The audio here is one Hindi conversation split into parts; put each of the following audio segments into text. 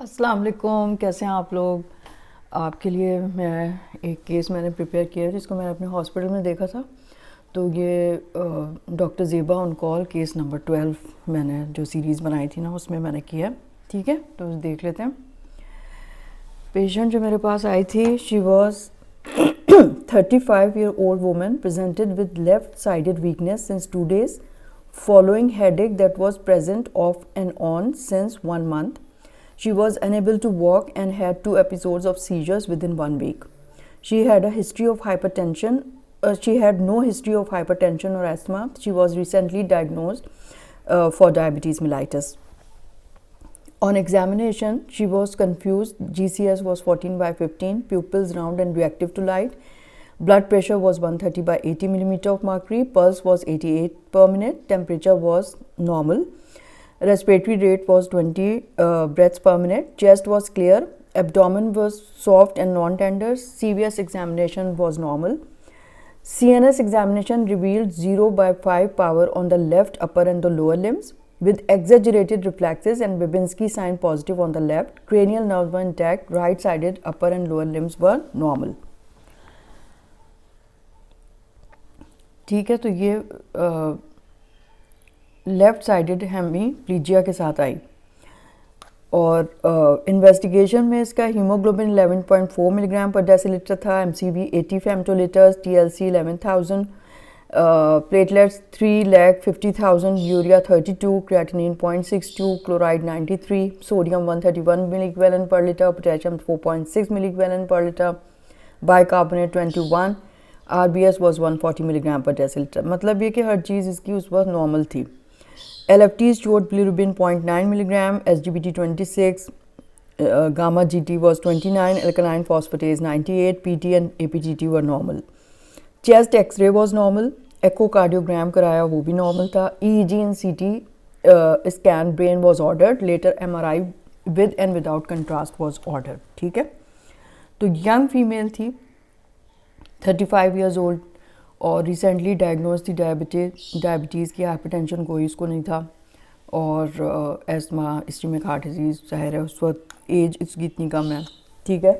अस्सलाम वालेकुम, कैसे हैं आप लोग। आपके लिए मैं एक केस मैंने प्रिपेयर किया है जिसको मैंने अपने हॉस्पिटल में देखा था। तो ये doctor Zeba on call case number 12 मैंने जो सीरीज़ बनाई थी ना उसमें मैंने किया। ठीक है, तो देख लेते हैं। पेशेंट जो मेरे पास आई थी, she was 35-year-old woman presented with left-sided weakness since 2 days following headache that was present off and on since 1 month. She was unable to walk and had 2 episodes of seizures within 1 week. She had a history of hypertension. She had no history of hypertension or asthma. She was recently diagnosed for diabetes mellitus. On examination, she was confused. GCS was 14/15, pupils round and reactive to light. Blood pressure was 130/80 millimeter of mercury. Pulse was 88 per minute. Temperature was normal. Respiratory rate was 20 breaths per minute. Chest was clear. Abdomen was soft and non-tender. CVS examination was normal. CNS examination revealed 0/5 power on the left upper and the lower limbs, with exaggerated reflexes and Babinski sign positive on the left. Cranial nerves were intact. Right-sided upper and lower limbs were normal. ठीक है, तो ये लेफ्ट साइडेड हेमीप्लीजिया के साथ आई और इन्वेस्टिगेशन में इसका हीमोग्लोबिन 11.4 मिलीग्राम पर डेसीलीटर था, MCV 80 फेमटोलीटर्स, TLC 11,000, platelets 3,50,000, urea 32, creatinine 0.62, chloride 93, sodium 131 मिलीग्वैलन पर लीटर, पोटेशियम 4.6 मिलीग्वैलन पर litre, bicarbonate 21, RBS was 140 milligram पर डेसीलीटर। मतलब ये कि हर चीज़ इसकी उस वक्त नॉर्मल थी। LFT showed bilirubin 0.9 milligram, SGBT 26, gamma GT was 29, alkaline phosphatase 98, PT and APGT were normal. Chest X-ray was normal, echocardiogram कराया वो भी normal था, EEG and CT scan brain was ordered, later MRI with and without contrast was ordered। ठीक है, तो young female थी, 35 years old और रिसेंटली डायग्नोज थी डायबिटीज़ की, हाइपरटेंशन कोई इसको नहीं था और एस्मा, इस्कीमिक हार्ट डिजीज़, ज़ाहिर है उस वक्त एज इसकी इतनी कम है। ठीक है,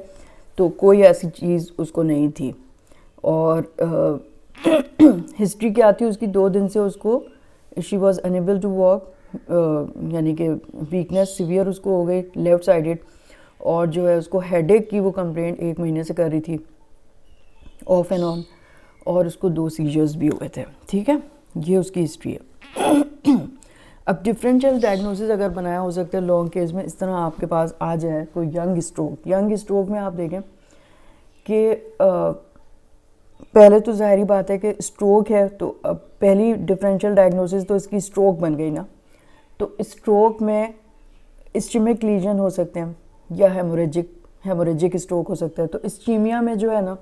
तो कोई ऐसी चीज़ उसको नहीं थी और हिस्ट्री क्या थी उसकी, 2 दिन से उसको she was unable to walk, यानी कि वीकनेस सीवियर उसको हो गई लेफ़्ट साइडेड, और जो है उसको हेडेक की वो कंप्लेंट 1 महीने से कर रही थी ऑफ एंड ऑन, और उसको 2 सीजर्स भी हुए थे। ठीक है, ये उसकी हिस्ट्री है। अब डिफरेंशियल डायग्नोसिस अगर बनाया हो सकता है लॉन्ग केस में, इस तरह आपके पास आ जाए कोई यंग स्ट्रोक में आप देखें कि पहले तो ज़ाहिरी बात है कि स्ट्रोक है, तो अब पहली डिफरेंशियल डायग्नोसिस तो इसकी स्ट्रोक बन गई ना। तो स्ट्रोक में इस्कीमिक लीजन हो सकते हैं या हेमोरेजिक स्ट्रोक हो सकता है। तो इस्कीमिया में जो है ना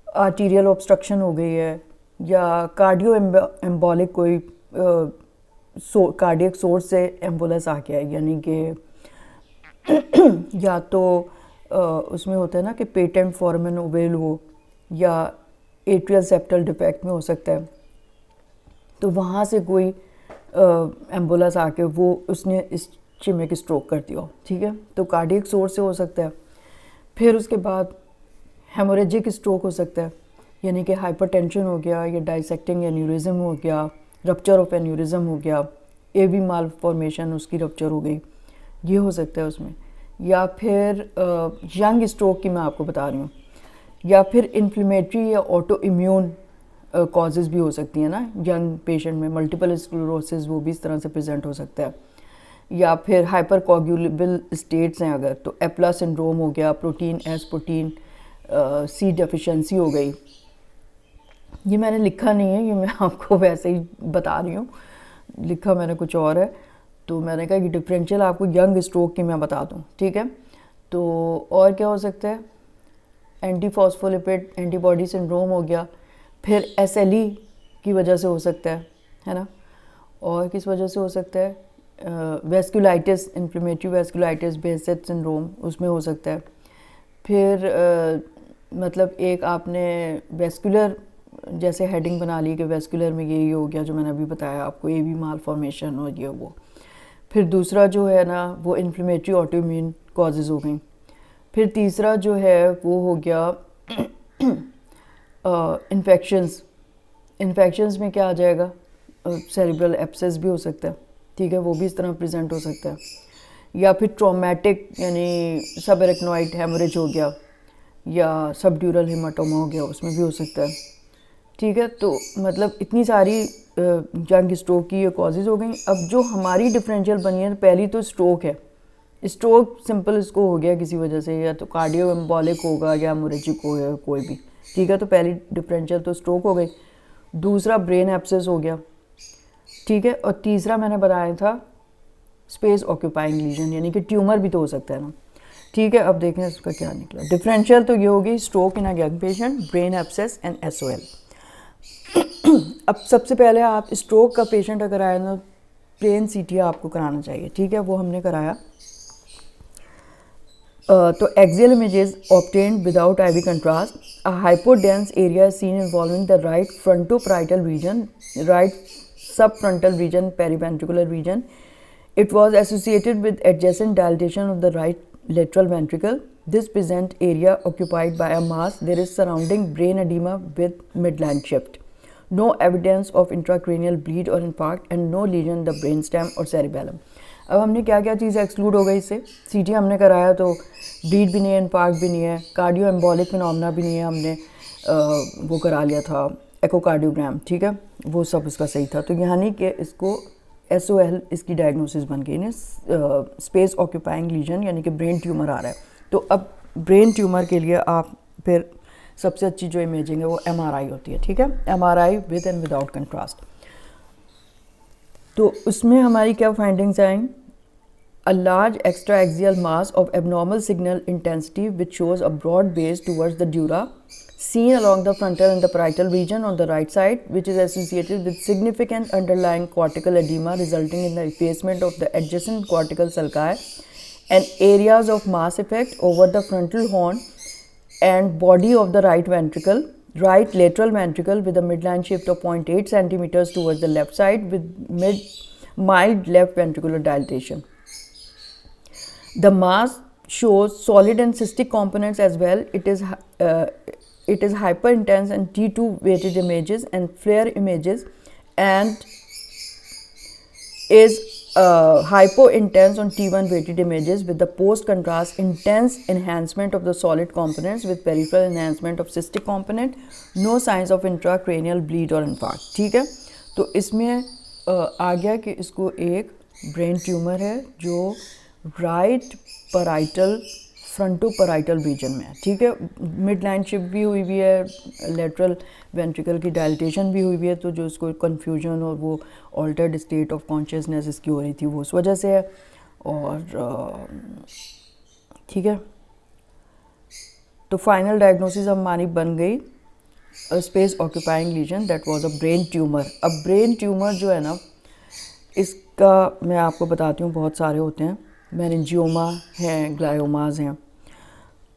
आर्टीरियल ऑब्स्ट्रक्शन हो गई है या कार्डियो एम्बोलिक कोई कार्डियक सोर्स से एम्बुलस आ गया है, यानी कि या तो उसमें होता है ना कि पेटेंट फॉर्मन ओवेल हो या एट्रियल सेप्टल डिफेक्ट में हो सकता है, तो वहाँ से कोई एम्बुलस आके वो उसने इस्कीमिक स्ट्रोक कर दिया। ठीक है, तो कार्डियक सोर्स से हो सकता है। फिर उसके बाद हेमोरेजिक स्ट्रोक हो सकता है, यानी कि हाइपरटेंशन हो गया या डाइसेक्टिंग एन्यूरिज्म हो गया, रप्चर ऑफ एन्यूरिज्म हो गया, AV माल फॉर्मेशन उसकी रप्चर हो गई, ये हो सकता है उसमें। या फिर यंग स्ट्रोक की मैं आपको बता रही हूँ, या फिर इन्फ्लेमेटरी या ऑटो इम्यून कॉजेज़ भी हो सकती हैं ना यंग पेशेंट में, मल्टीपल स्क्लेरोसिस वो भी इस तरह से प्रेजेंट हो सकता है। या फिर हाइपर कोगुलेबल स्टेट्स हैं अगर, तो एप्ला सिंड्रोम हो गया, protein S protein C deficiency हो गई। ये मैंने लिखा नहीं है, ये मैं आपको वैसे ही बता रही हूँ, लिखा मैंने कुछ और है, तो मैंने कहा कि डिफरेंशियल आपको यंग स्ट्रोक की मैं बता दूँ। ठीक है, तो और क्या हो सकता है, एंटी फॉस्फोलिपिड एंटीबॉडी सिंड्रोम हो गया, फिर SLE की वजह से हो सकता है ना, और किस वजह से हो सकता है, वेस्कुलाइटिस, इन्फ्लेमेटरी वेस्कुलाइटिस, बेसेट सिंड्रोम उसमें हो सकता है। फिर मतलब एक आपने वेस्कुलर जैसे हेडिंग बना ली कि वेस्कुलर में यही हो गया जो मैंने अभी बताया आपको, AV माल फॉर्मेशन और ये वो। फिर दूसरा जो है ना वो इन्फ्लेमेटरी ऑटोइम्यून कॉजेज़ हो गई। फिर तीसरा जो है वो हो गया इन्फेक्शंस में क्या आ जाएगा, सेरिब्रल एब्सेस भी हो सकता है, ठीक है, वो भी इस तरह प्रेजेंट हो सकता है। या फिर ट्रॉमेटिक यानी सब एरेक्नोइड हेमोरेज हो गया या सबड्यूरल हेमाटोमा हो गया, उसमें भी हो सकता है, ठीक है। तो मतलब इतनी सारी जंग स्ट्रोक की ये कॉजेज़ हो गई। अब जो हमारी डिफरेंशियल बनी है, पहली तो स्ट्रोक है। स्ट्रोक सिंपल इसको हो गया किसी वजह से, या तो कार्डियो एम्बोलिक होगा या हेमोरेजिक होगा कोई भी, ठीक है। तो पहली डिफरेंशियल तो स्ट्रोक हो गई। दूसरा ब्रेन एब्सेस हो गया, ठीक है। और तीसरा मैंने बताया था स्पेस ऑक्यूपाइंग लीजन, यानी कि ट्यूमर भी तो हो सकता है ना, ठीक है। अब देखें इसका क्या निकला। डिफरेंशियल तो ये होगी stroke in a young patient, brain abscess and SOL। अब सबसे पहले आप स्ट्रोक का पेशेंट अगर आए ना, प्लेन CT आपको कराना चाहिए, ठीक है। वो हमने कराया। तो axial images obtained without IV कंट्रास्ट, a hypodense area seen involving the right frontoparietal region, right subfrontal region, periventricular region. It was associated with adjacent dilatation of the right lateral ventricle. This present area occupied by a mass. There is surrounding brain edema with midline shift. No evidence of intracranial bleed or infarct and no lesion in the brainstem or cerebellum. अब हमने क्या क्या चीज़ें एक्सक्लूड हो गई इससे। CT हमने कराया तो ब्लीड भी नहीं है, इन्फार्क्ट भी नहीं है, कार्डियो एम्बोलिक फिनोमेना भी नहीं है, हमने वो करा लिया था एकोकार्डियोग्राम, ठीक है, वो सब इसका सही था। तो यानी कि इसको SOL इसकी डायग्नोसिस बन गई ना, स्पेस ऑक्यूपाइंग लीजन, यानी कि ब्रेन ट्यूमर आ रहा है। तो अब ब्रेन ट्यूमर के लिए आप फिर सबसे अच्छी जो इमेजिंग है वो MRI होती है, ठीक है, MRI with and without contrast. तो उसमें हमारी क्या फाइंडिंग्स आएंगी? A large extraaxial mass of abnormal signal intensity which shows a broad base towards the dura, seen along the frontal and the parietal region on the right side, which is associated with significant underlying cortical edema resulting in the effacement of the adjacent cortical sulci and areas of mass effect over the frontal horn and body of the right ventricle, right lateral ventricle with a midline shift of 0.8 centimeters towards the left side with mild left ventricular dilatation. The mass shows solid and cystic components as well. It is hyper intense and T2 weighted images and FLAIR images, and is hypo intense on T1 weighted images with the post contrast intense enhancement of the solid components with peripheral enhancement of cystic component. No signs of intracranial bleed or infarct, ठीक है। तो इसमें आ गया कि इसको एक ब्रेन ट्यूमर है जो राइट पैराइटल फ्रंटोपैराइटल रीजन में है, ठीक है। मिड लाइन शिफ्ट भी हुई हुई है, लेटरल वेंट्रिकल की डायलिटेशन भी हुई हुई है, तो जो इसको कन्फ्यूजन और वो ऑल्टर्ड स्टेट ऑफ कॉन्शियसनेस इसकी हो रही थी वो उस वजह से है। और ठीक है, तो फाइनल डायग्नोसिस हमारी बन गई space occupying lesion, that was a brain tumour. अब ब्रेन ट्यूमर जो है ना, इसका मैं आपको बताती हूँ, बहुत सारे होते हैं, मेनिंजियोमा हैं, ग्लायोमाज हैं।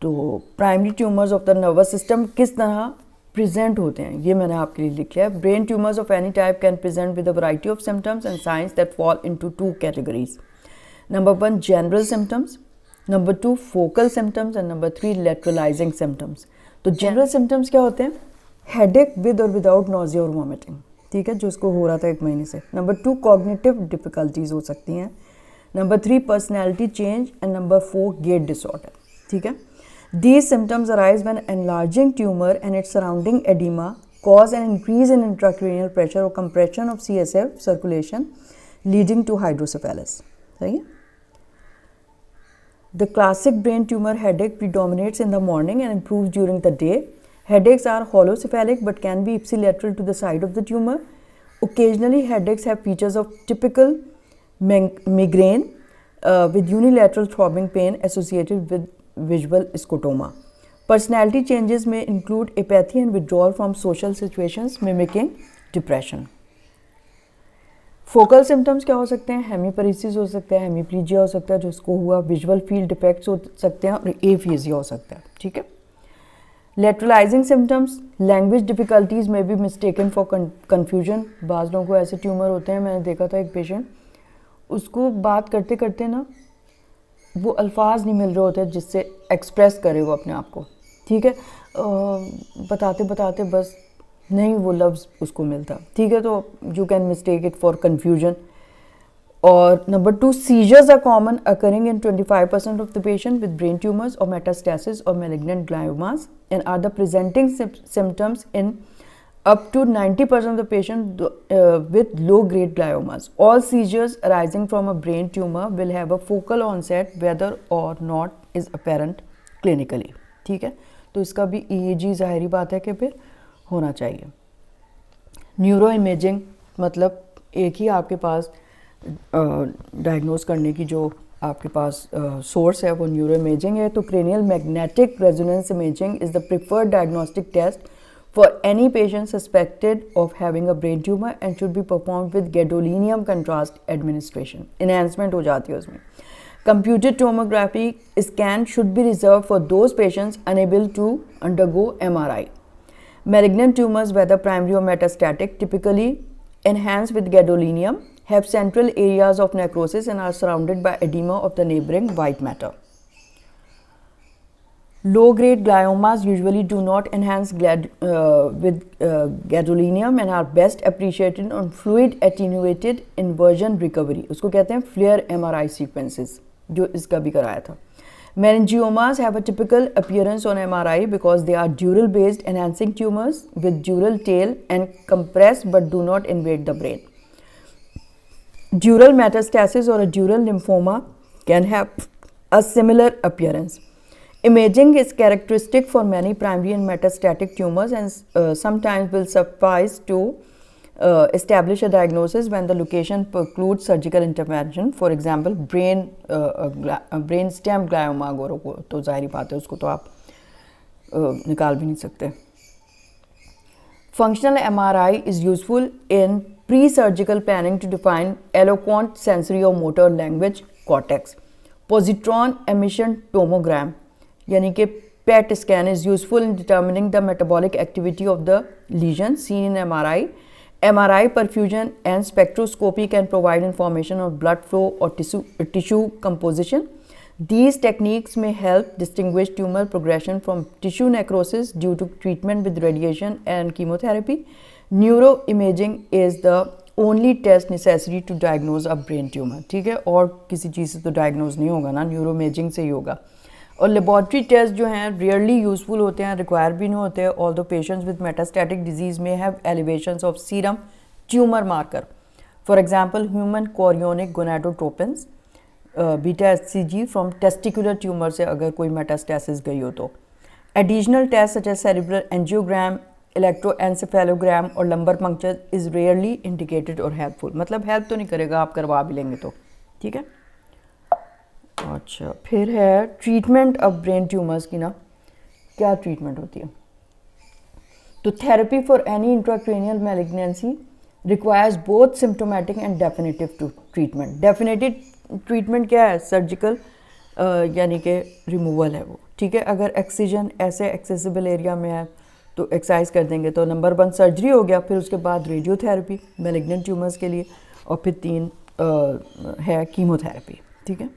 तो primary tumours of the nervous system किस तरह प्रेजेंट होते हैं ये मैंने आपके लिए लिख लिया है। Brain tumours of any type can present with a variety of symptoms and signs that fall into 2 categories. Number 1 general symptoms, number 2 focal symptoms and number 3 lateralising symptoms. तो जनरल सिम्टम्स क्या होते हैं? हेडेक विद और विदाउट नोजिया और वॉमिटिंग, ठीक है, जो इसको हो रहा था 1 महीने से। नंबर 2 कॉग्निटिव डिफिकल्टीज हो सकती हैं। Number 3 personality change and number 4 gait disorder, ठीक है। These symptoms arise when enlarging tumor and its surrounding edema cause an increase in intracranial pressure or compression of CSF circulation leading to hydrocephalus. सही है? The classic brain tumor headache predominates in the morning and improves during the day. Headaches are holocephalic but can be ipsilateral to the side of the tumor. Occasionally, headaches have features of typical migraine with unilateral throbbing pain associated with visual scotoma. Personality changes may include apathy and withdrawal from social situations mimicking depression. Focal symptoms क्या हो सकते हैं? हेमीपरेसिस हो सकता है, हेमीप्लीजिया हो सकता है जो इसको हुआ, विजुअल फील्ड डिफेक्ट्स हो सकते हैं और एफिजिया हो सकता है, ठीक है। लेटरलाइजिंग सिम्टम्स, लैंग्वेज डिफिकल्टीज में बी मिस्टेकन फॉर कन्फ्यूजन। बाज़ लोगों को ऐसे ट्यूमर होते हैं, मैंने देखा था एक पेशेंट, उसको बात करते करते ना वो अल्फाज नहीं मिल रहे होते जिससे एक्सप्रेस करे वो अपने आप को, ठीक है, बताते बताते बस नहीं वो लफ्ज़ उसको मिलता, ठीक है, तो you can mistake it for confusion. और number 2, seizures are common occurring in 25% of the patient with brain tumours और मेटास्टेसिस और malignant gliomas and are the presenting symptoms in up to 90% of the patient with low-grade gliomas. All seizures arising from a brain tumor will have a focal onset whether or not is apparent clinically. ठीक है, तो इसका भी EEG ज़ाहिरी बात है कि फिर होना चाहिए. न्यूरो इमेजिंग मतलब एक ही आपके पास डायग्नोज करने की जो आपके पास सोर्स है वो न्यूरो इमेजिंग है. तो cranial magnetic resonance imaging is the preferred diagnostic test for any patient suspected of having a brain tumor and should be performed with gadolinium contrast administration. Enhancement हो जाती है उसमें. Computed tomography scan should be reserved for those patients unable to undergo MRI. Malignant tumors, whether primary or metastatic, typically enhanced with gadolinium, have central areas of necrosis and are surrounded by edema of the neighboring white matter. Low-grade gliomas usually do not enhance with gadolinium and are best appreciated on fluid attenuated inversion recovery. उसको कहते हैं FLAIR MRI sequences, जो इसका भी कराया था. Meningiomas have a typical appearance on MRI because they are dural-based enhancing tumors with dural tail and compress but do not invade the brain. Dural metastasis or a dural lymphoma can have a similar appearance. Imaging is characteristic for many primary and metastatic tumors and sometimes will suffice to establish a diagnosis when the location precludes surgical intervention. For example, brain stem glioma अगर हो तो ज़ाहिरी बात है उसको तो आप निकाल भी नहीं सकते. Functional MRI is useful in pre-surgical planning to define eloquent sensory or motor language cortex. Positron emission tomogram यानी कि PET scan is useful in determining the metabolic activity of the lesion seen in MRI. MRI perfusion and spectroscopy can provide information on blood flow or tissue composition. These techniques may help distinguish tumor progression from tissue necrosis due to treatment with radiation and chemotherapy. Neuroimaging is the only test necessary to diagnose a brain tumor. ठीक है, और किसी चीज़ से तो diagnose नहीं होगा ना, न्यूरोइमेजिंग से ही होगा. और लेबॉर्ट्री टेस्ट जो हैं रियरली यूजफुल होते हैं, रिक्वायर भी नहीं होते. All the patients with metastatic disease में have elevations of serum tumour marker. For example human chorionic gonadotropins, beta HCG from testicular tumour से अगर कोई मेटास्टेसिस गई हो तो. Additional test such as cerebral angiogram, electroencephalogram और lumbar puncture is rarely indicated और हेल्पफुल. मतलब हेल्प तो नहीं करेगा, आप करवा भी लेंगे तो, ठीक है. अच्छा, फिर है ट्रीटमेंट ऑफ ब्रेन ट्यूमर्स की ना, क्या ट्रीटमेंट होती है. तो therapy for any intracranial malignancy requires both symptomatic and definitive treatment. Definitive treatment क्या है, सर्जिकल यानी कि रिमूवल है वो, ठीक है. अगर एक्सीजन ऐसे एक्सेसिबल एरिया में है तो एक्सरसाइज कर देंगे. तो नंबर 1 सर्जरी हो गया, फिर उसके बाद रेडियोथेरेपी मैलिग्नेंट ट्यूमर्स के लिए, और फिर 3 है कीमोथेरेपी, ठीक है.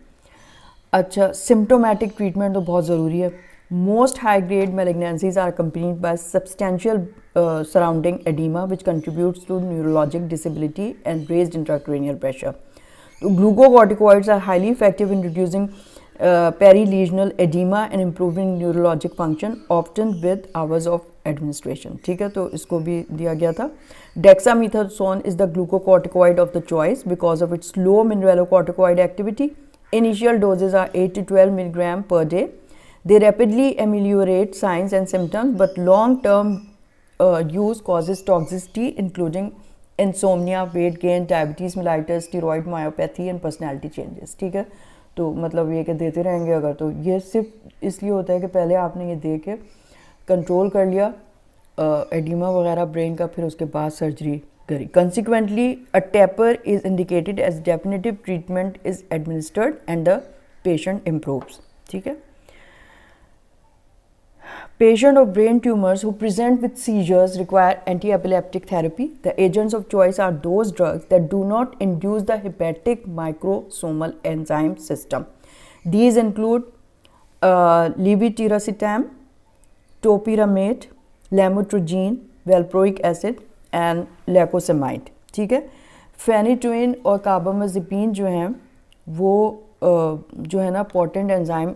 अच्छा, सिम्टोमेटिक ट्रीटमेंट तो बहुत ज़रूरी है. Most high grade malignancies are accompanied by substantial surrounding oedema which contributes to neurologic disability and raised intracranial pressure. तो glucocorticoids are highly effective in reducing perilesional oedema and improving neurologic function often with hours of administration, ठीक है. तो इसको भी दिया गया था. Dexamethasone is the glucocorticoid of the choice because of its low mineralocorticoid activity. Initial doses are 8 to 12 mg per day. They rapidly ameliorate signs and symptoms, but long-term use causes toxicity, including insomnia, weight gain, diabetes mellitus, steroid myopathy, and personality changes. ठीक है, तो मतलब ये कि देते रहेंगे अगर, तो ये सिर्फ इसलिए होता है कि पहले आपने ये दे के कंट्रोल कर लिया एडिमा वगैरह ब्रेन का, फिर उसके बाद सर्जरी करी. Consequently, a taper is indicated as definitive treatment is administered and the patient improves. ठीक है. Patient of brain tumors who present with seizures require anti-epileptic therapy. The agents of choice are those drugs that do not induce the hepatic microsomal enzyme system. These include levetiracetam, topiramate, lamotrigine, valproic acid and lacosamide. ठीक है. फेनिटोइन और कार्बामाजेपिन जो हैं वो जो है ना पोटेंट एंजाइम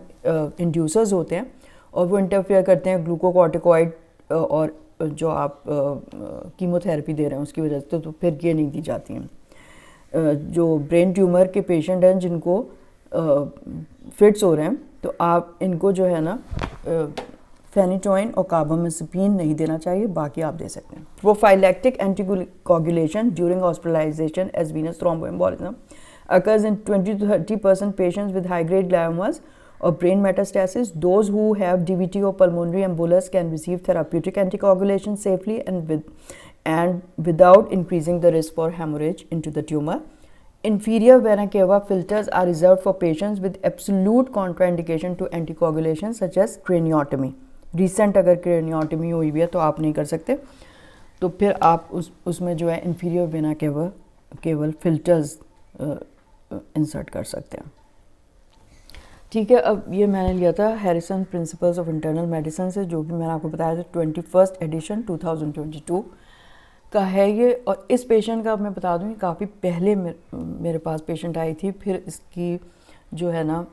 इंड्यूसर्स होते हैं और वो इंटरफेयर करते हैं ग्लूकोकॉर्टिकॉइड और जो आप कीमोथेरेपी दे रहे हैं उसकी वजह से. तो फिर ये नहीं दी जाती हैं. जो ब्रेन ट्यूमर के पेशेंट हैं जिनको फिट्स हो रहे हैं तो आप इनको जो है ना फेनिटोइन और कार्बामाजेपिन नहीं देना चाहिए, बाकी आप दे सकते हैं. Prophylactic anticoagulation during hospitalisation as venous thromboembolism occurs in 20 to 30% patients with high-grade gliomas or brain metastasis. Those who have DVT or pulmonary embolus can receive therapeutic anticoagulation safely and without increasing the risk for hemorrhage into the tumor. Inferior vena cava filters are reserved for patients with absolute contraindication to anticoagulation such as craniotomy. Recent अगर craniotomy हुई भी है तो आप नहीं कर सकते, तो फिर आप उसमें जो है inferior vena cava केवल फिल्टर्स इंसर्ट कर सकते हैं. ठीक है. अब ये मैंने लिया था Harrison principles of internal medicine से, जो कि मैंने आपको बताया था 21st एडिशन 2022 का है ये. और इस पेशेंट का मैं बता दूँ काफ़ी पहले मेरे पास पेशेंट आई थी, फिर इसकी जो है ना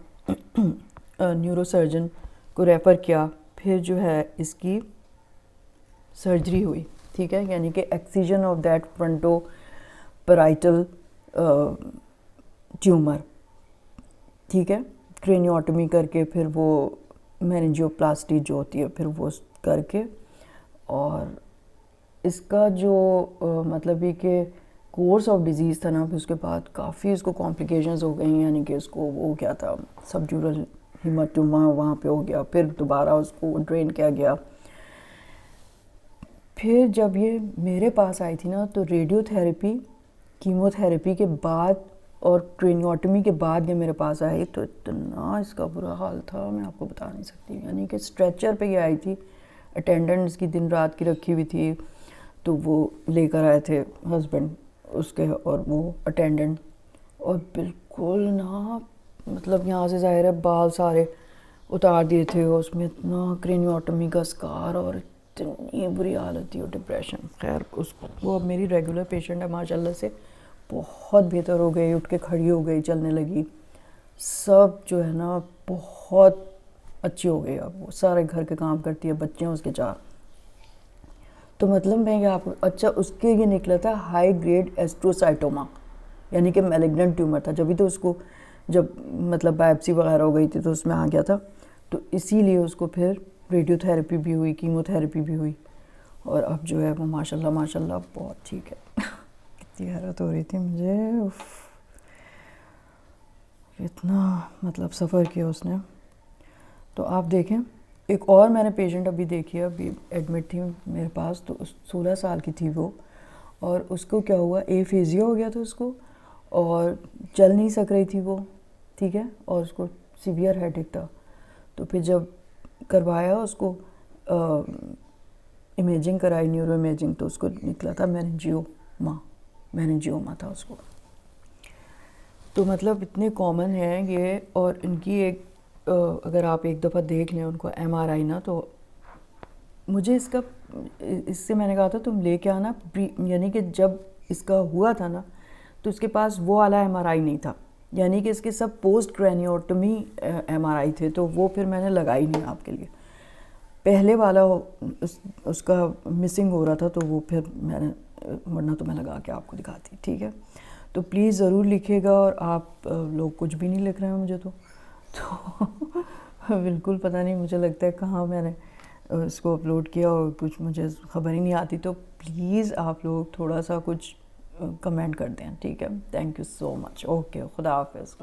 न्यूरोसर्जन को रेफ़र किया, फिर जो है इसकी सर्जरी हुई. ठीक है. यानी कि excision of that fronto parietal tumour. ठीक है. क्रेनियोटमी करके फिर वो मेनिंजियोप्लास्टी जो होती है फिर वो करके, और इसका जो मतलब ये कि कोर्स ऑफ डिज़ीज़ था ना, फिर उसके बाद काफ़ी इसको कॉम्प्लिकेशंस हो गई. यानी कि इसको वो क्या था सबड्यूरल हीमाटोमा वहाँ पे हो गया, फिर दोबारा उसको ड्रेन किया गया. फिर जब ये मेरे पास आई थी ना तो रेडियोथेरेपी कीमोथेरेपी के बाद और क्रेनियोटमी के बाद ये मेरे पास आई तो इतना इसका बुरा हाल था मैं आपको बता नहीं सकती. यानी कि स्ट्रेचर पे ये आई थी, अटेंडेंट इसकी दिन रात की रखी हुई थी, तो वो लेकर आए थे हस्बैंड उसके और वो अटेंडेंट, और बिल्कुल ना मतलब यहाँ से ज़ाहिर है बाल सारे उतार दिए थे, उसमें इतना क्रेनियोटमी का स्कार और इतनी बुरी हालत थी और डिप्रेशन. खैर उसको वो अब मेरी रेगुलर पेशेंट है माशाल्लाह से, बहुत बेहतर हो गई, उठ के खड़ी हो गई, चलने लगी, सब जो है ना बहुत अच्छी हो गई. अब वो सारे घर के काम करती है, बच्चे हैं उसके 4. तो मतलब मैं क्या आपको अच्छा उसके ये निकला था हाई ग्रेड एस्ट्रोसाइटोमा, यानी कि मैलिग्नेंट ट्यूमर था. जब भी तो उसको जब मतलब बायोप्सी वगैरह हो गई थी तो उसमें आ गया था, तो इसीलिए उसको फिर रेडियोथेरेपी भी हुई, कीमोथेरेपी भी हुई, और अब जो है वो माशाल्लाह माशाल्लाह बहुत ठीक है. कितनी हैरत हो रही थी मुझे, इतना मतलब सफ़र किया उसने. तो आप देखें एक और मैंने पेशेंट अभी देखी है, अभी एडमिट थी मेरे पास, तो 16 साल की थी वो, और उसको क्या हुआ एफेजिया हो गया था उसको, और चल नहीं सक रही थी वो. ठीक है. और उसको सीवियर हेडेक था. तो फिर जब करवाया उसको इमेजिंग कराई, न्यूरो इमेजिंग, तो उसको निकला था मेनिंजियोमा था उसको. तो मतलब इतने कॉमन हैं ये, और इनकी एक अगर आप एक दफ़ा देख लें उनको MRI ना, तो मुझे इससे मैंने कहा था तुम लेके आना, यानी कि जब इसका हुआ था ना तो उसके पास वो वाला MRI नहीं था, यानी कि इसके सब पोस्ट क्रेनियोटमी MRI थे, तो वो फिर मैंने लगाई नहीं आपके लिए. पहले वाला उसका मिसिंग हो रहा था, तो वो फिर मैंने वरना तो मैं लगा के आपको दिखाती. ठीक है. तो प्लीज़ ज़रूर लिखिएगा, और आप लोग कुछ भी नहीं लिख रहे हैं मुझे तो बिल्कुल पता नहीं, मुझे लगता है कहाँ मैंने इसको अपलोड किया और कुछ मुझे ख़बर ही नहीं आती. तो प्लीज़ आप लोग थोड़ा सा कुछ कमेंट कर दें. ठीक है. Thank you so much. Okay. खुदा हाफ़िज़.